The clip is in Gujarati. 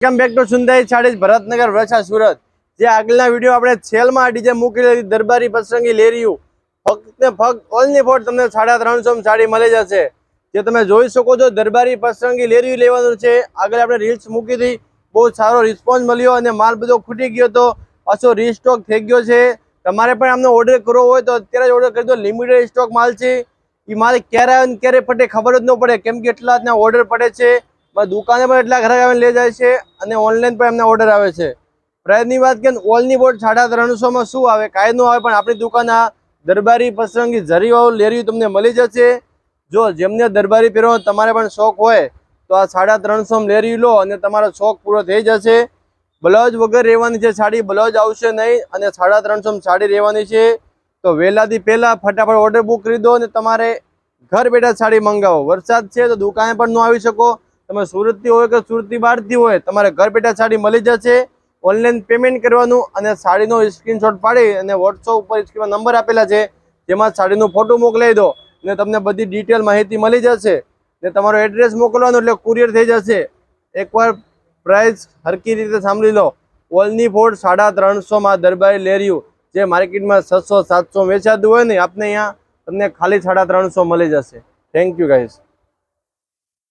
Welcome back to Sundai Sarees Bharatnagar Varachha Surat. જે આગળના વિડીયો આપણે સેલમાં ડીજે મૂકેલી દરબારી પસંદગી લેરીયું ફક્ત ને ફક્ત ઓનલી ફોર તમને 350 માં સાડી મળી જશે। જે તમે જોઈ શકો છો દરબારી પસંદગી લેરીયું લેવાનું છે। આગળ આપણે રીલ્સ મૂકી હતી, બહુ સારો રિસ્પોન્સ મળ્યો અને માલ બધો ખૂટી ગયો તો પાછો રીસ્ટોક થઈ ગયો છે। તમારે પણ આમનો ઓર્ડર કરવો હોય તો અત્યારે જ ઓર્ડર કરી દો। લિમિટેડ સ્ટોક માલ છે। એ માલ ક્યારે આવે ને ક્યારે ફટે ખબર જ ન પડે, કેમ કે એટલા ઓર્ડર પડે છે। દુકાને પણ એટલા ઘરે આવીને લઈ જાય છે અને ઓનલાઈન પણ એમના ઓર્ડર આવે છે। પ્રાઇસની વાત કરીએ ઓલની બોર્ડ 350 માં શું આવે, કાંઈ ન આવે, પણ આપણી દુકાન આ દરબારી પસંદગી જરીવાળું લેરીયું તમને મળી જશે। જો જેમને દરબારી પહેરવાનો તમારે પણ શોખ હોય તો આ 350 માં લેરીયું લો અને તમારો શોખ પૂરો થઈ જશે। બ્લાઉઝ વગર રહેવાની છે સાડી, બ્લાઉઝ આવશે નહીં અને 350 માં સાડી રહેવાની છે। તો વહેલાથી પહેલા ફટાફટ ઓર્ડર બુક કરી દો અને તમારે ઘર બેઠા સાડી મંગાવો। વરસાદ છે તો દુકાને પણ ન આવી શકો, તમે સુરતથી હોય કે સુરતથી બહારથી હોય, તમારે ઘર બેઠા સાડી મળી જશે। ઓનલાઈન પેમેન્ટ કરવાનું અને સાડીનો સ્ક્રીનશોટ પાડી અને વોટ્સઅપ ઉપર સ્ક્રીનમાં નંબર આપેલા છે, જેમાં સાડીનો ફોટો મોકલાવી દો અને તમને બધી ડિટેલ માહિતી મળી જશે ને તમારો એડ્રેસ મોકલવાનું એટલે કુરિયર થઈ જશે। એકવાર પ્રાઇસ હરકી રીતે સાંભળી લો, ઓલની ફોર 350 માં દરબારી લેરીયું, જે માર્કેટમાં 600-700 વેચાતું હોય ને, આપને અહીંયા તમને ખાલી 350 મળી જશે। Thank you guys.